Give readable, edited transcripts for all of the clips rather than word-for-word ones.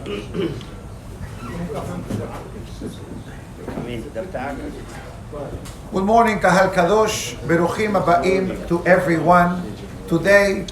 Good morning, Kahal Kadosh. Beruchim Aba'im to everyone. Today,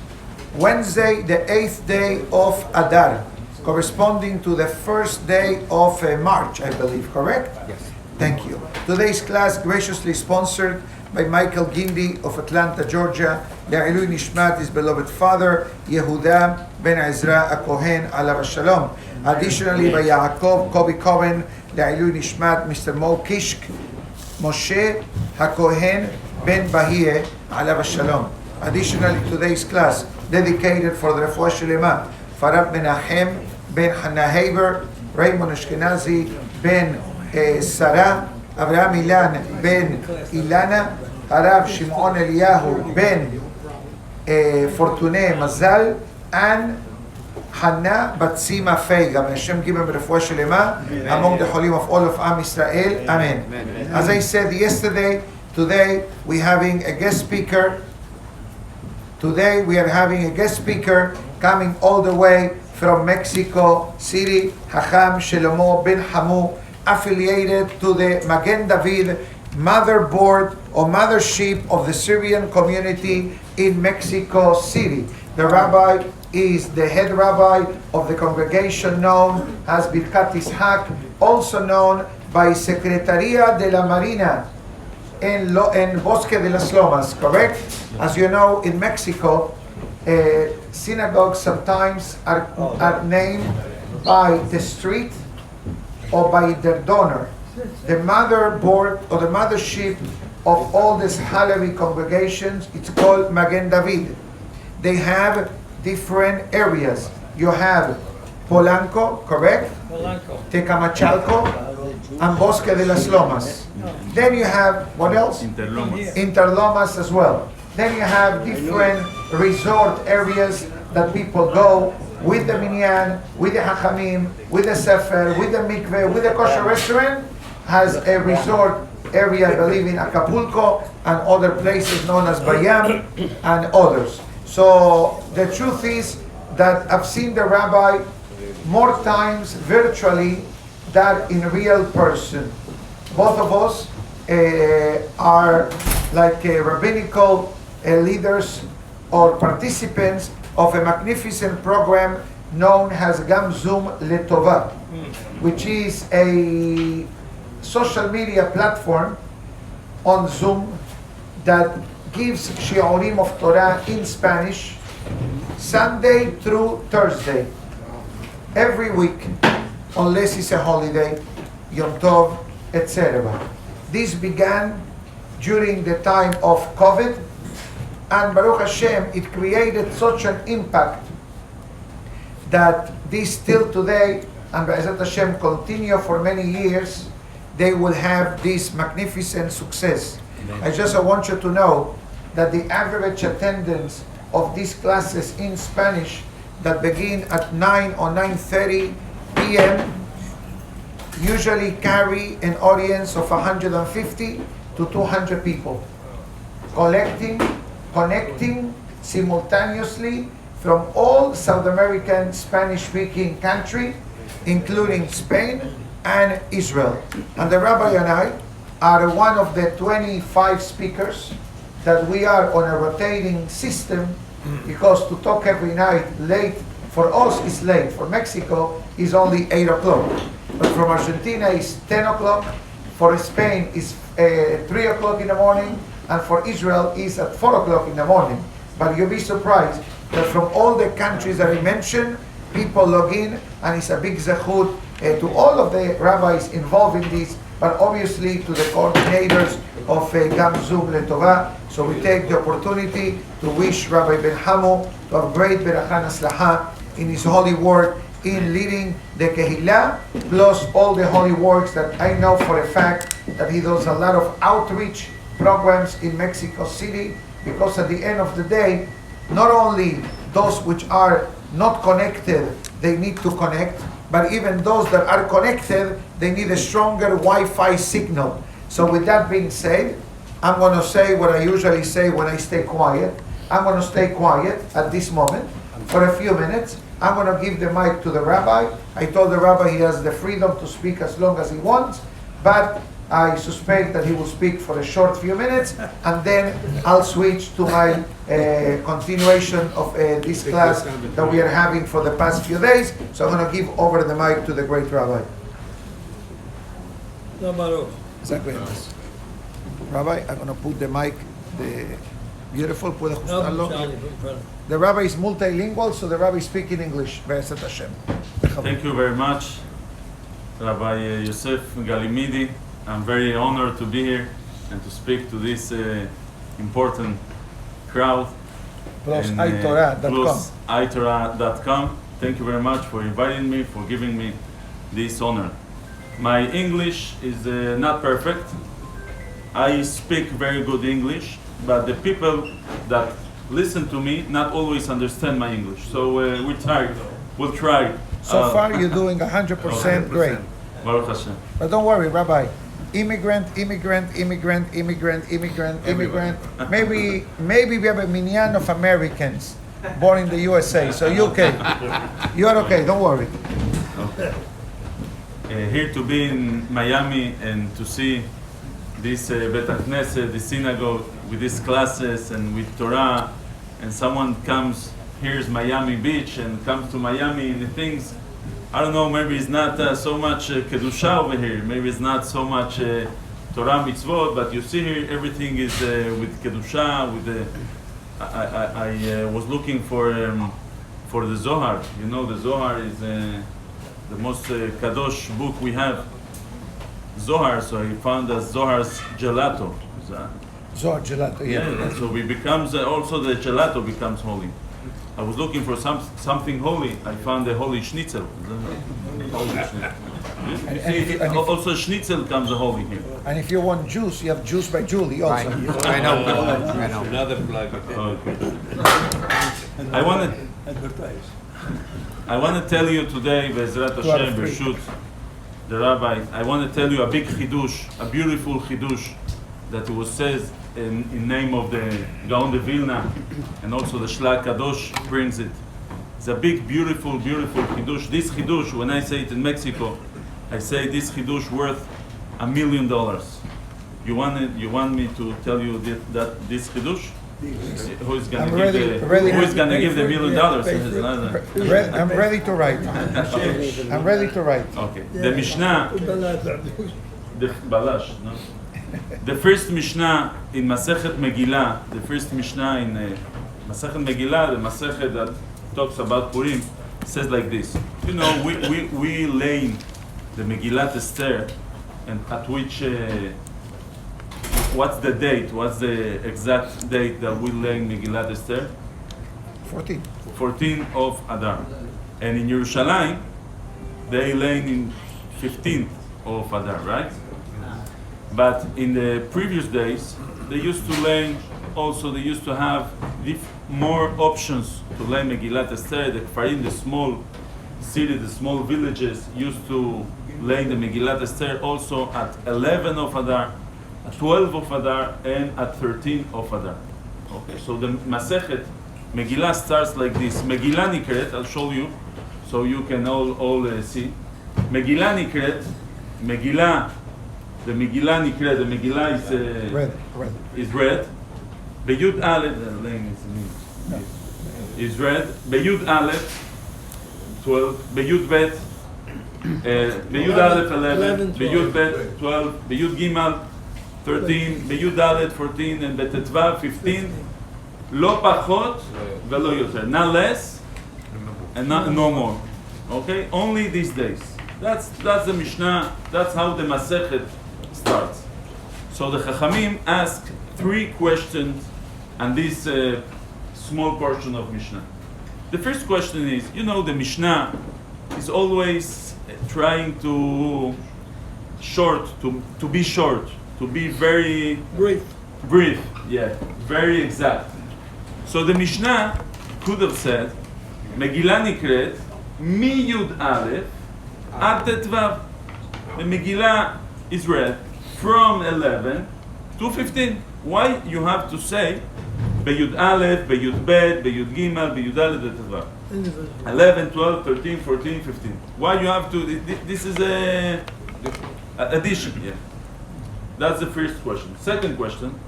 Wednesday, the 8th day of Adar, corresponding to the first day of March, I believe, correct? Yes. Thank you. Today's class graciously sponsored by Michael Gindi of Atlanta, Georgia. Le'ilui Nishmat, his beloved father, Yehuda ben Ezra HaKohen, alav shalom. Additionally, by Yaakov Kobi Cohen, Le'ilui Nishmat, Mr. Mo Kishk, Moshe HaKohen ben Bahie, alav shalom. Additionally, today's class dedicated for the Refuah Shlema, Farab Menachem ben Hannah Haber, Raymond Ashkenazi ben Sara, Avraham Ilan ben Ilana, Harav Shimon Eliyahu ben Fortuné Mazal, and Hannah Batsima Faige. May Hashem give him refuah shlema among the cholim of all of Am Israel. Amen. As I said yesterday, today we having a guest speaker. Today we are having a guest speaker coming all the way from Mexico City, Hacham Shlomo ben Hamu, affiliated to the Magen David motherboard or mothership of the Syrian community in Mexico City. The rabbi is the head rabbi of the congregation known as Birkat Ishaq, also known by Secretaría de la Marina en Bosque de las Lomas, correct? As you know, in Mexico, synagogues sometimes are named by the street or by their donor. The motherboard or the mothership of all these Halevi congregations, it's called Magen David. They have different areas. You have Polanco, correct? Polanco. Tecamachalco, and Bosque de las Lomas. Then you have, what else? Interlomas. Interlomas as well. Then you have different resort areas that people go with the minyan, with the hachamim, with the sefer, with the mikveh, with the kosher restaurant. Has a resort area, I believe, in Acapulco and other places known as Bayam and others. So the truth is that I've seen the rabbi more times virtually than in real person. Both of us are like rabbinical leaders or participants of a magnificent program known as Gam Zoom Letova, which is a social media platform on Zoom that gives shiurim of Torah in Spanish Sunday through Thursday every week, unless it's a holiday, Yom Tov, etc. This began during the time of COVID, and Baruch Hashem, it created such an impact that this till today, and Be'ezat Hashem continue for many years, they will have this magnificent success. I want you to know that the average attendance of these classes in Spanish that begin at 9 or 9:30 p.m. usually carry an audience of 150 to 200 people, connecting simultaneously from all South American Spanish-speaking countries, including Spain and Israel. And the rabbi and I are one of the 25 speakers that we are on a rotating system, because to talk every night late, for us is late. For Mexico is only 8 o'clock. But from Argentina is 10 o'clock. For Spain is 3 o'clock in the morning. And for Israel is at 4 o'clock in the morning. But you'll be surprised that from all the countries that I mentioned, people log in, and it's a big zechut to all of the rabbis involved in this, but obviously to the coordinators of Gam Zoom Letova. So we take the opportunity to wish Rabbi Ben Hamu to have great berachah aslaha in his holy work in leading the Kehillah, plus all the holy works that I know for a fact that he does a lot of outreach programs in Mexico City, because at the end of the day, not only those which are not connected, they need to connect, but even those that are connected, they need a stronger Wi-Fi signal. So with that being said, I'm going to say what I usually say when I stay quiet. I'm going to stay quiet at this moment for a few minutes, I'm going to give the mic to the rabbi. I told the rabbi he has the freedom to speak as long as he wants, but I suspect that he will speak for a short few minutes, and then I'll switch to my continuation of this class that we are having for the past few days. So I'm going to give over the mic to the great rabbi. Exactly. Rabbi, I'm going to put the mic, the beautiful, puede ajustarlo. The rabbi is multilingual, so the rabbi is speaking English. Thank you very much, Rabbi Yosef Galimidi. I'm very honored to be here and to speak to this important crowd. Plus iTorah.com. Thank you very much for inviting me, for giving me this honor. My English is not perfect. I speak very good English, but the people that listen to me not always understand my English. So we'll try. So far you're doing 100% great. Baruch Hashem. But don't worry, Rabbi. Immigrant. Maybe we have a minion of Americans born in the USA. So you're okay. You are okay. Don't worry. Okay. Here to be in Miami and to see this Bet Knesset, the synagogue, with these classes and with Torah, and someone comes, here's Miami Beach, and comes to Miami and the things. I don't know, maybe it's not so much Kedusha over here, maybe it's not so much Torah mitzvot, but you see here everything is with Kedusha, with the... I was looking for the Zohar. You know, the Zohar is the most Kadosh book we have. Zohar, so I found that Zohar's gelato. Zohar gelato, yeah. So it becomes, also the gelato becomes holy. I was looking for something holy. I found the holy schnitzel. Holy schnitzel. Also schnitzel comes holy here. And if you want juice, you have juice by Julie also. I know. Another plug. Okay. I want to tell you today, Be'ezrat Hashem, B'shut, the rabbi, I want to tell you a big chidush, a beautiful chidush, that it was says in name of the Gaon de Vilna, and also the Shlag Kadosh brings it. It's a big, beautiful chidush. This chidush, when I say it in Mexico, I say this chidush worth $1 million. You want me to tell you that this chidush? Who is going to give the $1 million? I'm ready to write. I'm ready to write. Okay. The Mishnah, the Balash, no? The first Mishnah in Masechet Megillah, the first Mishnah in Masechet Megillah, the Masechet that talks about Purim, says like this. You know, we lay the Megillat Esther, and at which, what's the date? What's the exact date that we lay Megillat Esther? 14 of Adar. And in Yerushalayim, they lay in 15th of Adar, right? But in the previous days, they used to lay, also they used to have more options to lay Megillat Esther. The Kfarim, the small cities, the small villages, used to lay the Megillat Esther also at 11 of Adar, at 12 of Adar, and at 13 of Adar. Okay, so the Masechet Megillah starts like this. Megillah Nikret, I'll show you, so you can all see. Megillah Nikret, Megillah. The Megillah Nikret, the Megillah is red. Beyud Aleph, the lane is red. Beyud Aleph, 12. Beyud Bet, Beyud Aleph, 11. Beyud Bet, 12. Beyud Gimal, 13. Beyud Aleph, 14. And Betetvav, 15. Lo pachot velo yoter. Not less and no more. Okay? Only these days. That's the Mishnah. That's how the Masechet starts. So the Chachamim ask 3 questions on this small portion of Mishnah. The first question is, you know, the Mishnah is always trying to be short, to be very brief, yeah, very exact. So the Mishnah could have said, Megillah Nikret, Mi Yud Aleph, Ad Tetvav. The Megillah is read from 11 to 15. Why you have to say Beyud Aleph, Beyud Bet, Beyud Gimal, Beyud Aleph, Tetvav? 11, 12, 13, 14, 15. Why you have to? This is a addition. Yeah. That's the first question. Second question.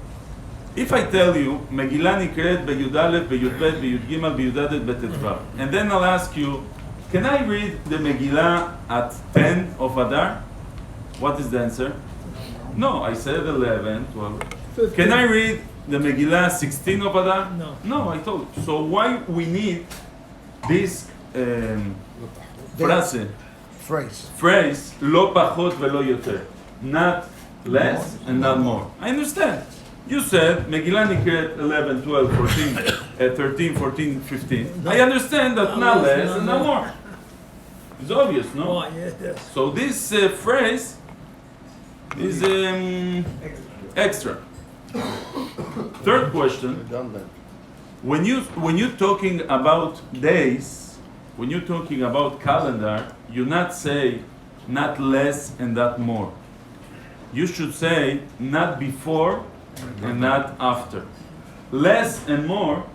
If I tell you Megillah nikret בי"א, בי"ב, בי"ג, בי"ד, בט"ו, and then I'll ask you, can I read the Megillah at 10 of Adar? What is the answer? No, I said 11, 12. 15. Can I read the Megillah 16 of Adar? No. No, I told you. So why we need this phrase, לא פחות ולא יותר, not less and not more. I understand. You said Megillah nikret 11, 12, 14, 13, 14, 15. I understand that not less and not more. It's obvious, no? Oh, yes. So this phrase is extra. Third question. When you're talking about days, when you're talking about calendar, you not say not less and not more. You should say not before and not after. Less and more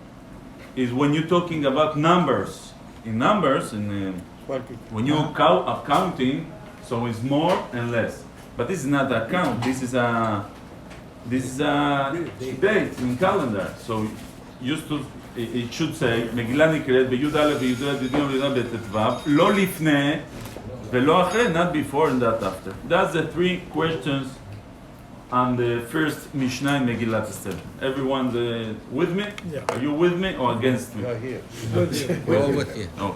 is when you're talking about numbers. In numbers, when you are counting, so it's more and less. But this is not a count. This is a date in calendar. So it should say Megillah nikret בי"א, בי"ד, בי"ג, בט"ו, לא לפני ולא אחרי, not before and not after. That's the three questions on the first Mishnah in Megillat Esther. Everyone with me? Yeah. Are you with me or against me? We're all with you. Oh.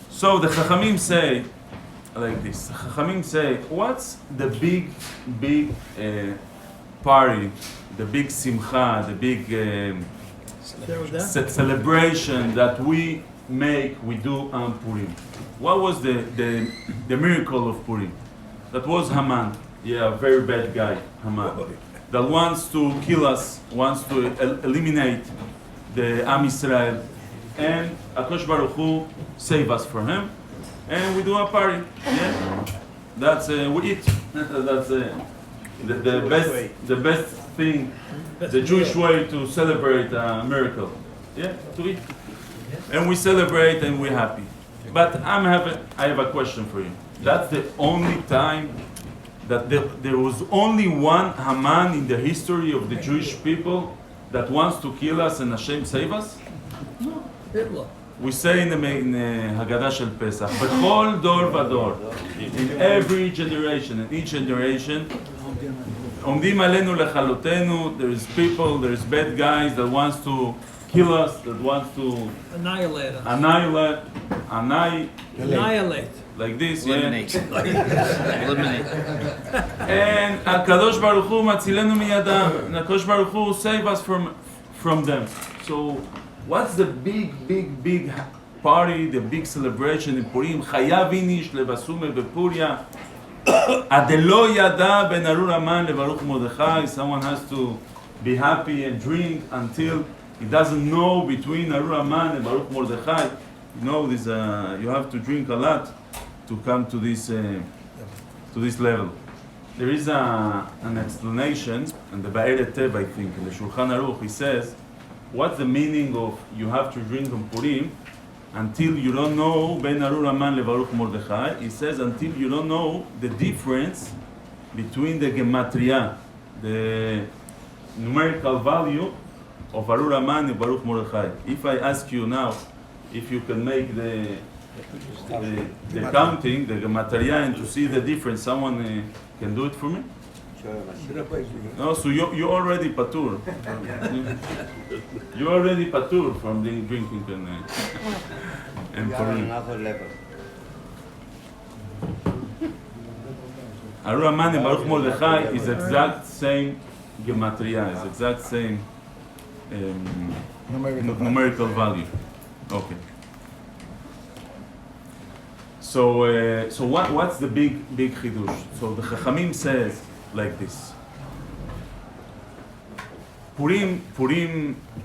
So the Chachamim say like this. Chachamim say, what's the big party, the big simcha, the big celebration that we do on Purim? What was the miracle of Purim? That was Haman. Yeah, a very bad guy, Haman, that wants to kill us, wants to eliminate the Am Yisrael, and Akash Baruch Hu save us from him, and we do a party. Yeah, that's we eat. That's the best thing, the Jewish way to celebrate a miracle. Yeah, to eat, and we celebrate and we're happy. But I have a question for you. That's the only time that there was only one Haman in the history of the Jewish people that wants to kill us and Hashem save us? No. Hitler. We say in Haggadah Shel Pesach, B'chol dor v'dor, in every generation, in each generation, Omdim alenu lechalotenu, there is people, there is bad guys that wants to kill us, that wants to Annihilate us. annihilate, like this, Eliminate. Eliminate. And Akadosh Baruch Hu matzilenu miyadam, and Akadosh Baruch Hu save us from them. So, what's the big party, the big celebration in Purim? Chayav inish levasume bepuria. Adelo yada ben arur aman levaruch Mordechai. Someone has to be happy and drink until he doesn't know between arur aman and Baruch Mordechai. You know this. You have to drink a lot to come to this level. There is an explanation in the Ba'er Tev, I think, in the Shulchan Aruch. He says, what's the meaning of you have to drink on Purim until you don't know Ben Arur Aman leVaruch Mordechai? He says until you don't know the difference between the gematria, the numerical value of Arur Aman and Baruch Mordechai. If I ask you now, if you can make the counting, the gematria, and to see the difference, someone can do it for me? No, so you already patur. You already patur from the drinking and Purim. Another level. Arur Aman and Baruch Mordechai is exact same gematria, is exact same numerical value. Okay. So what's the big chidush? So the Chachamim says like this. Purim,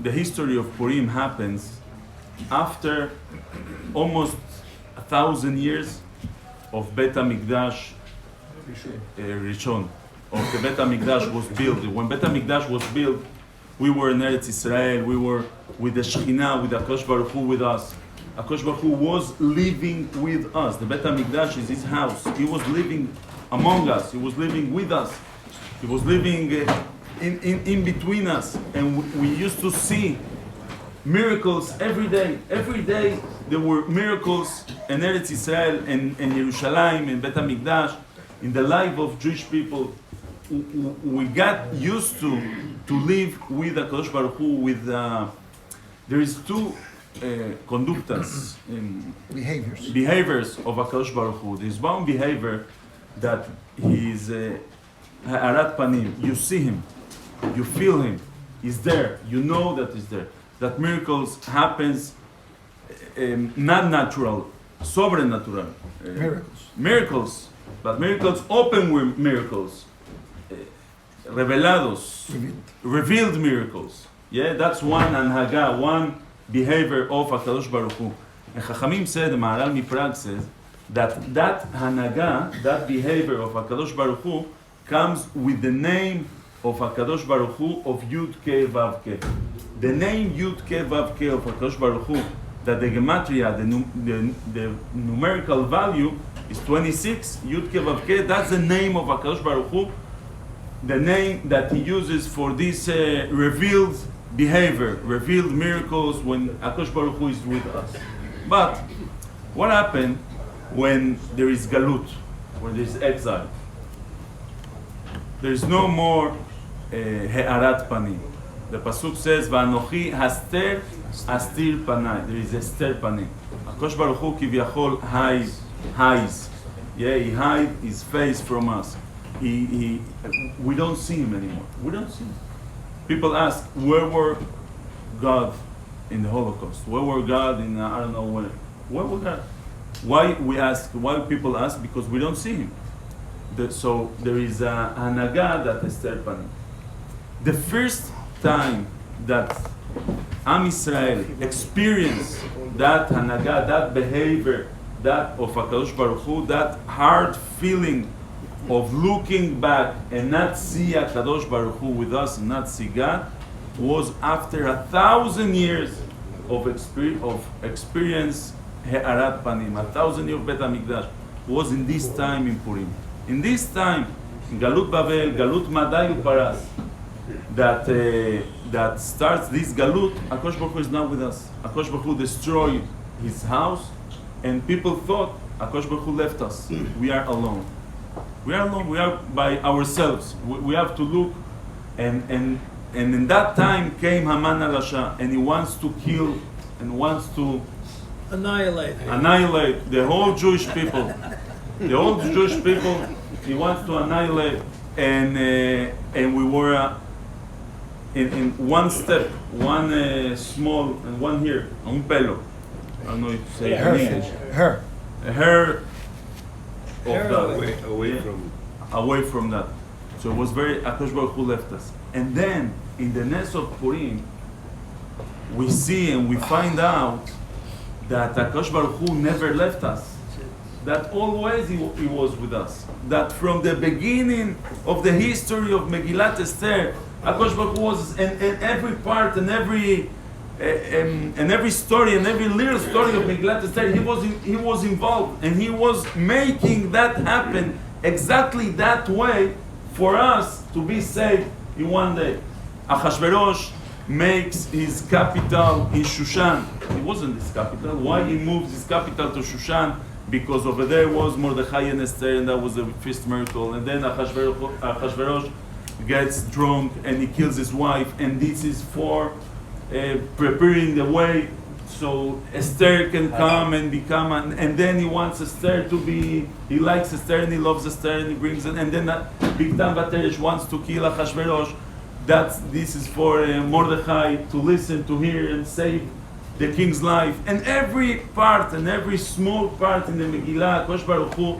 the history of Purim happens after almost 1,000 years of Bet HaMikdash Rishon, of the Bet HaMikdash was built. When Bet HaMikdash was built, We were in Eretz Israel. We were with the Shekhinah, with Akash Baruch Hu with us. Akash Baruch Hu was living with us. The Bet HaMikdash is his house. He was living among us. He was living with us. He was living in between us. And we used to see miracles every day. Every day there were miracles in Eretz Israel and Yerushalayim and Bet HaMikdash, in the life of Jewish people. We got used to live with HaKadosh Baruch Hu, with there is two conductas, behaviors of HaKadosh Baruch Hu. There's one behavior that is ha'arat panim. You see him, you feel him, he's there, you know that he's there. That miracles happens not natural, sobrenatural. Miracles, but miracles open with miracles. Revelados, revealed miracles. Yeah, that's one anhaga, one behavior of HaKadosh Baruch Hu. And Chachamim said, the Maharal Miprag says, that hanaga, that behavior of HaKadosh Baruch Hu, comes with the name of HaKadosh Baruch Hu of Yud Ke Vav Ke. The name Yud Ke Vav Ke of HaKadosh Baruch Hu, that the gematria, the numerical value is 26, Yud Ke Vav Ke, that's the name of HaKadosh Baruch Hu, the name that he uses for this revealed behavior, revealed miracles when HaKadosh Baruch Hu is with us. But what happened when there is galut, when there is exile? There is no more he'arat panim. The pasuk says, "Va'anochi haster astir panai." There is ester panim. HaKadosh Baruch Hu kivyachol hides. Yeah, he hide his face from us. We don't see him anymore. We don't see him. People ask, where were God in the Holocaust? Where were God in, I don't know where? Where were God? Why people ask? Because we don't see him. So there is a hanaga that is terpanim. The first time that Am Israel experienced that hanaga, that behavior, that of HaKadosh Baruch Hu, that hard feeling of looking back and not see HaKadosh Baruch Hu with us and not see God, was after 1,000 years of experience He'arat Panim, 1,000 years of Bet HaMikdash, was in this time in Purim. In this time, in Galut Babel, Galut Madai Uparas, that starts this Galut, HaKadosh Baruch Hu is not with us. HaKadosh Baruch Hu destroyed his house, and people thought HaKadosh Baruch Hu left us. We are alone. We are alone. We are by ourselves. We have to look, and in that time came Haman al-Rasha, and he wants to kill and wants to annihilate the whole Jewish people. The whole Jewish people he wants to annihilate, and we were in one step, one small and one here, un pelo. I don't know if you say in English. A hair. Away from that. So it was very, HaKadosh Baruch Hu left us. And then in the Nes of Purim, we see and we find out that HaKadosh Baruch Hu never left us. That always he was with us. That from the beginning of the history of Megillat Esther, HaKadosh Baruch Hu was in every part and every story and every little story of Megillat Esther, he was involved, and he was making that happen exactly that way for us to be saved in one day. Achashverosh makes his capital in Shushan. It wasn't his capital. Why he moved his capital to Shushan? Because over there was Mordechai and Esther, and that was the first miracle. And then Achashverosh gets drunk and he kills his wife, and this is for preparing the way so Esther can come and become, and then he wants Esther to be, he likes Esther and he loves Esther and he brings it, and then Bigdan Bateresh wants to kill Achashverosh. This is for Mordechai to listen, to hear and save the king's life. And every part and every small part in the Megillah, HaKadosh Baruch Hu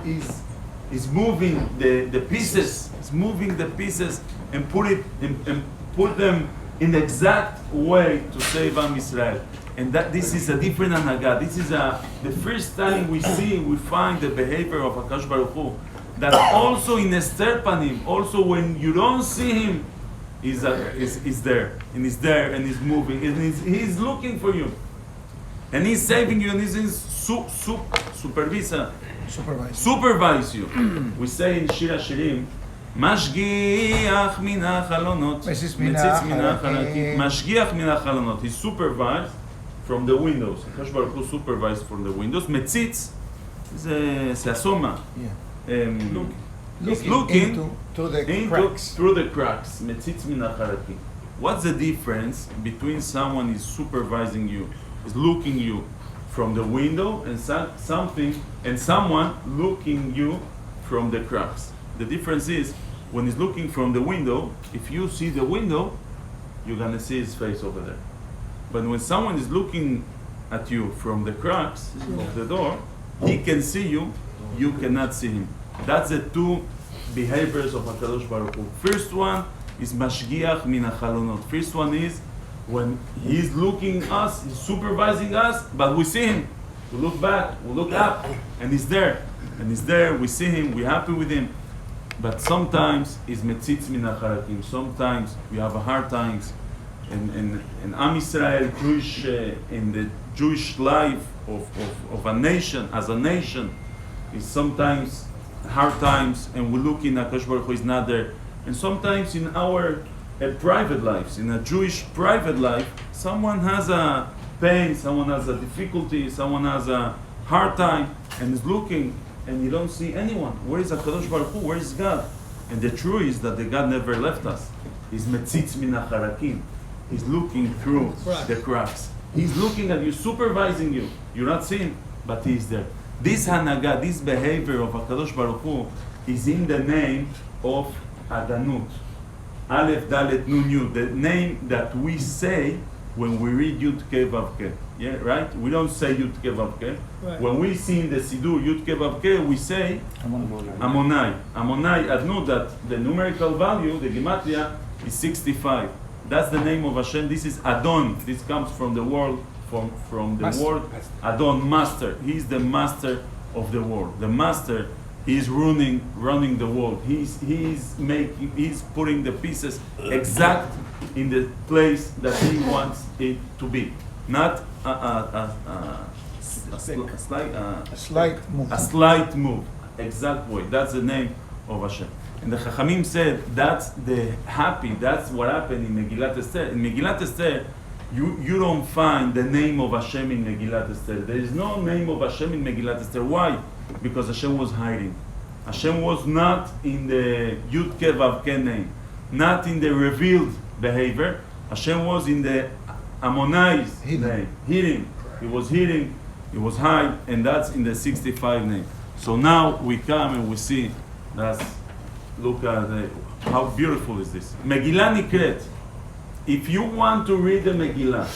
is moving the pieces, is moving the pieces and put them in the exact way to save Am Israel. And that this is a different anhaga. This is the first time we find the behavior of HaKadosh Baruch Hu. That also in Esther Panim, also when you don't see him, is there, and he's there, and he's moving, and he's looking for you, and he's saving you, and he's supervise you. We say in Shir HaShirim, Mashgiach min ha'chalonot, מציץ מן מציץ מן החלקים. החלקים, Mashgiach min ha'chalonot. He supervised from the windows. Akash Baruch Hu supervised from the windows. Metzitz, זה הסומה. He's looking to the cracks. through the cracks. Metzitz min ha'chalakim. What's the difference between someone is supervising you, is looking you from the window, and someone looking you from the cracks? The difference is, when he's looking from the window, if you see the window, you're gonna see his face over there. But when someone is looking at you from the cracks of the door, he can see you, you cannot see him. That's the two behaviors of HaKadosh Baruch Hu. First one is Mashgiach min ha'chalonot. First one is when he's looking us, he's supervising us, but we see him. We look back, we look up, and he's there. And he's there, we see him, we're happy with him. But sometimes he's metzitz min ha'chalakim. Sometimes we have a hard times. And Am Yisrael, Jewish, in the Jewish life of a nation, as a nation, is sometimes hard times, and we look in HaKadosh Baruch Hu is not there. And sometimes in our private lives, in a Jewish private life, someone has a pain, someone has a difficulty, someone has a hard time, and is looking, and you don't see anyone. Where is HaKadosh Baruch Hu? Where is God? And the truth is that the God never left us. He's metzitz min ha'chalakim. He's looking through the cracks. He's looking at you, supervising you. You're not seeing, but He's there. This hanaga, this behavior of HaKadosh Baruch Hu is in the name of Adanut. Aleph, Dalet, Nun, Yud. The name that we say when we read Yud Ke Vav Ke. Yeah, right? We don't say Yud Ke Vav Ke. Right. When we see in the Sidur Yud Ke Vav Ke, we say Amonai. Amonai, Adnu, that the numerical value, the Gematria, is 65. That's the name of Hashem. This is Adon. This comes from the word, from the word Adon, master. He's the master of the world. The master, he's running the world. He's putting the pieces exact in the place that he wants it to be. Not a slight move. Exact way. That's the name of Hashem. And the Chachamim said that's what happened in Megillat Esther. In Megillat Esther, you don't find the name of Hashem in Megillat Esther. There is no name of Hashem in Megillat Esther. Why? Because Hashem was hiding. Hashem was not in the Yud Ke Vav Ke name, not in the revealed behavior. Hashem was in the Ammonized name, hidden. He was hidden, he was hide, and that's in the 65 name. So now we come and we see that's. Look at how beautiful is this. Megillah Nikret. If you want to read the Megillah,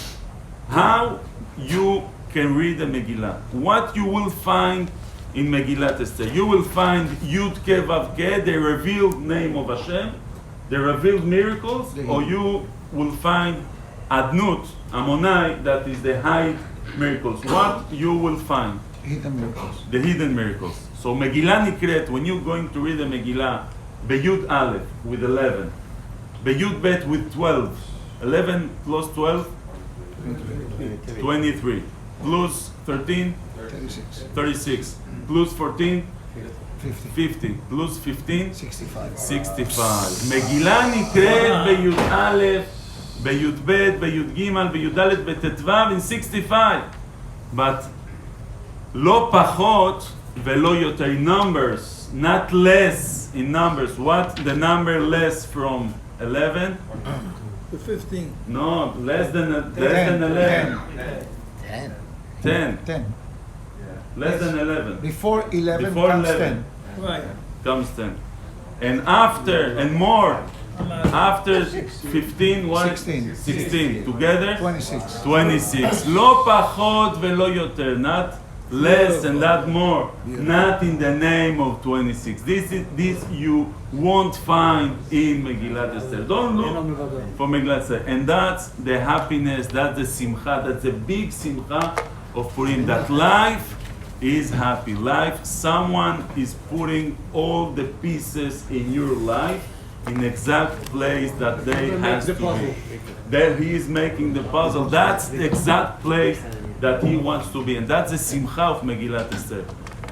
how you can read the Megillah? What you will find in Megillat Esther? You will find Yud Ke Vav Ke, the revealed name of Hashem, the revealed miracles, or you will find Adnut, Ammonai, that is the hide miracles. What you will find? Hidden miracles. The hidden miracles. So Megillah Nikret, when you're going to read the Megillah, Beyud Aleph with 11, Beyud Bet with 12, 11 plus 12, 23, plus 13, 36, plus 14, 50, plus 15, 65. Megillah Nikret Beyud Aleph, Beyud Bet, Beyud Gimal, Beyud Dalet, Betetvav in 65. But Lo Pachot Velo Yoter, numbers, not less in numbers. What the number less from 11? The 15. No, less than 11. 10. 10. Less than 11. Before 11 Before comes 11. 10. Right. Comes 10. And after and more. After 15, what? 16. Together? 26. Lo pachot velo yoter. Not less and that more. Not in the name of 26. This you won't find in Megillat Esther. Don't look for Megillat Esther. And that's the happiness, that's the simcha, that's the big simcha of Purim. That life is happy. Life, someone is putting all the pieces in your life in exact place that they has to be. There he is making the puzzle. That's the exact place that he wants to be, and that's the simcha of Megillat Esther.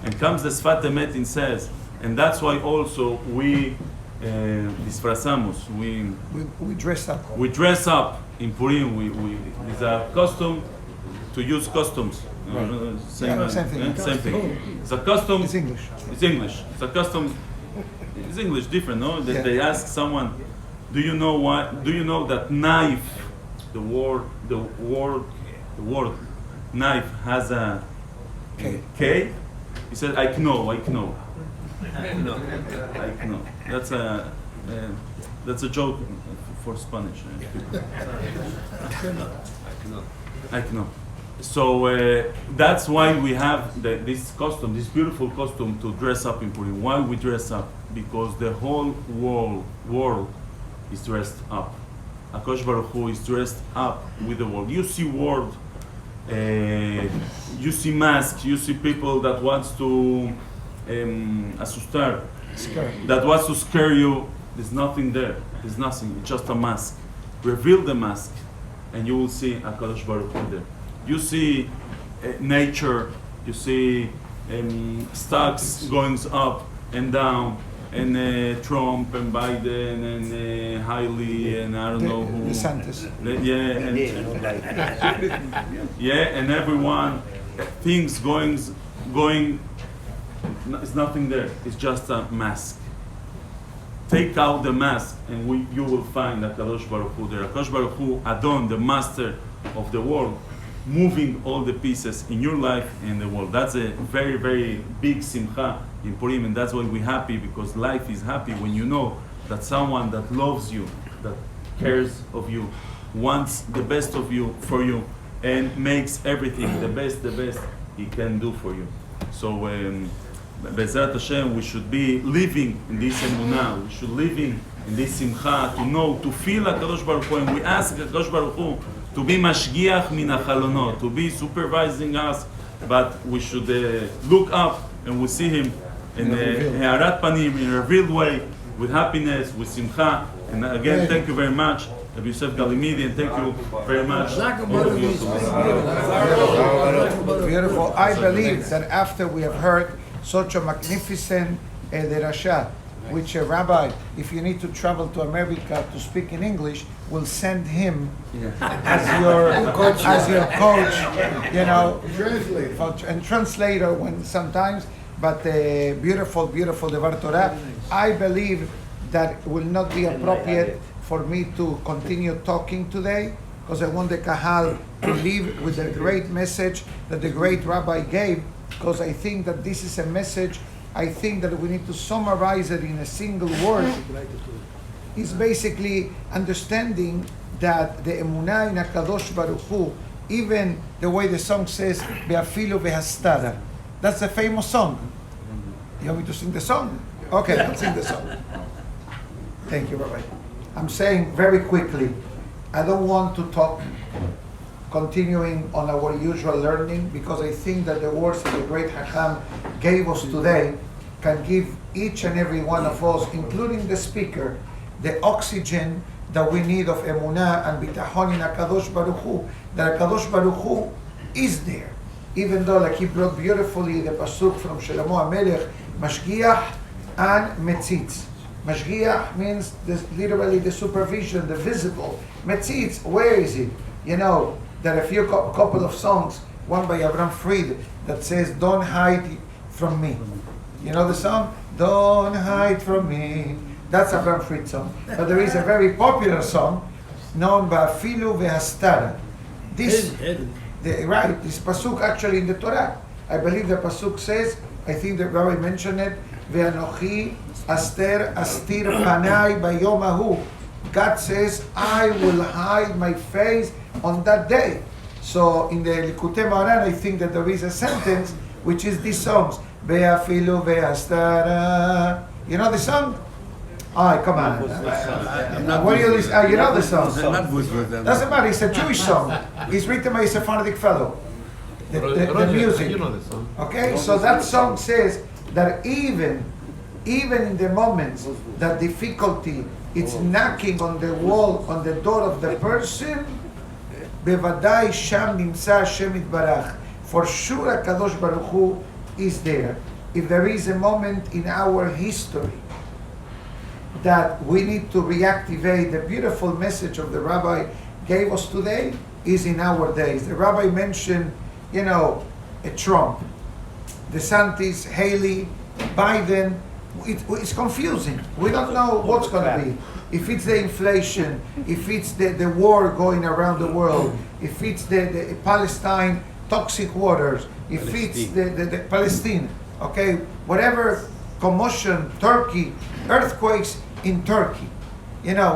And comes the Sfat Emet and says, and that's why also we disfrazamos, We dress up. we dress up in Purim. It's a custom to use costumes. Same, Yeah, same thing. Same thing. It's a custom. It's English. It's English. It's a custom. It's English different, no? That Yeah. they ask someone, do you know what? Do you know that knife, the word knife has a K? He said, I know. That's a joke for Spanish people. I know. So that's why we have this costume, this beautiful costume to dress up in Purim. Why we dress up? Because the whole world is dressed up. Akash Baruch Hu is dressed up with the world. You see world, you see masks, you see people that wants to asustar, that wants to scare you. There's nothing there. There's nothing. It's just a mask. Reveal the mask, and you will see Akadosh Baruch Hu there. You see nature. You see stocks going up and down, and Trump and Biden and Hailey and I don't know who. DeSantis. And everyone, things going. It's nothing there. It's just a mask. Take out the mask, and you will find Akadosh Baruch Hu there. Akadosh Baruch Hu, Adon, the master of the world, moving all the pieces in your life and the world. That's a very, very big simcha in Purim, and that's why we're happy, because life is happy when you know that someone that loves you, that cares of you, wants the best of you for you, and makes everything the best he can do for you. So Be'ezrat Hashem, we should be living in this emunah, we should living in this simcha, to know, to feel HaKadosh Baruch Hu, and we ask HaKadosh Baruch Hu to be mashgiach min hachalonot, to be supervising us, but we should look up and we see him in Ha'arat Panim, in a revealed way, with happiness, with simcha. And again, thank you very much, Rabbi Yosef Galimidi, and thank you very much. All of you. Beautiful. I believe that after we have heard such a magnificent derasha, which a rabbi, if you need to travel to America to speak in English, will send him as your coach, you know, and translator when sometimes. But beautiful Devora Torah. I believe that it will not be appropriate for me to continue talking today, because I want the kahal to leave with the great message that the great rabbi gave, because I think that this is a message, I think that we need to summarize it in a single word. It's basically understanding that the emunah in HaKadosh Baruch Hu, even the way the song says, Be'afilu ve'hastara. That's a famous song. You want me to sing the song? Okay, I'll sing the song. Thank you, Rabbi. I'm saying very quickly, I don't want to talk continuing on our usual learning, because I think that the words that the great Hacham gave us today can give each and every one of us, including the speaker, the oxygen that we need of emunah and bitachon in HaKadosh Baruch Hu, that HaKadosh Baruch Hu is there. Even though, like he brought beautifully the pasuk from Shlomo HaMelech, Mashgiach and Metzitz. Mashgiach means literally the supervision, the visible. Metzitz, where is it? You know, there are a few couple of songs, one by Avram Fried, that says, don't hide from me. You know the song? Don't hide from me. That's Avram Fried's song. But there is a very popular song known by Afilu ve'hastara. This pasuk actually in the Torah. I believe the pasuk says, I think the Rabbi mentioned it, ve'anochi aster astir panai bayom hahu. God says, I will hide my face on that day. So in the Likutei Moharan, I think that there is a sentence which is these songs. Be'afilu ve'hastara. You know the song? Oh, come on. What do you listen? You know the song. Doesn't matter, it's a Jewish song. It's written by a Sephardic fellow. The music. You know the song. Okay, so that song says that even in the moments that difficulty it's knocking on the wall, on the door of the person, בוודאי שם נמצא השם יתברך. For sure הקדוש ברוך הוא is there. If there is a moment in our history that we need to reactivate the beautiful message of the Rabbi gave us today, is in our days. The Rabbi mentioned, a Trump, DeSantis, Haley, Biden. It's confusing. We don't know what's going to be. If it's the inflation, if it's the war going around the world, if it's the Palestine toxic waters, if it's the Palestine, okay, whatever commotion, Turkey, earthquakes in Turkey,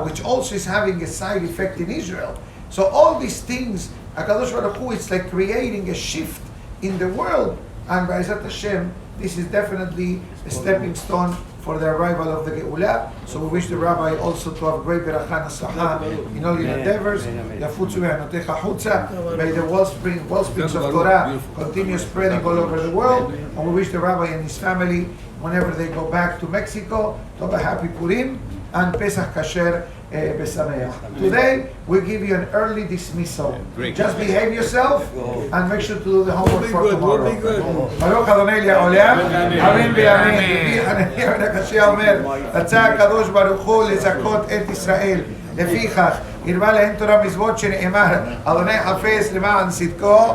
which also is having a side effect in Israel. So all these things, HaKadosh Baruch Hu, it's like creating a shift in the world, and B'ezrat Hashem, this is definitely a stepping stone for the arrival of the Geulah. So we wish the Rabbi also to have great beracha and aslaha in all your endeavors. Yafutzu ve'anotecha chutza. May the wellsprings of Torah continue spreading all over the world. And we wish the Rabbi and his family, whenever they go back to Mexico, to have a happy Purim and Pesach Kasher Besameach. Today, we give you an early dismissal. Just behave yourself and make sure to do the homework for tomorrow. Baruch Adonai Le'olam, Amen ve'amen. רבי חנניה בן הקשיא אומר, רצה הקדוש ברוך הוא לזכות את ישראל. לפיכך, הרבה להם תורה מצוות שנאמר, אדוני חפץ למען צדקו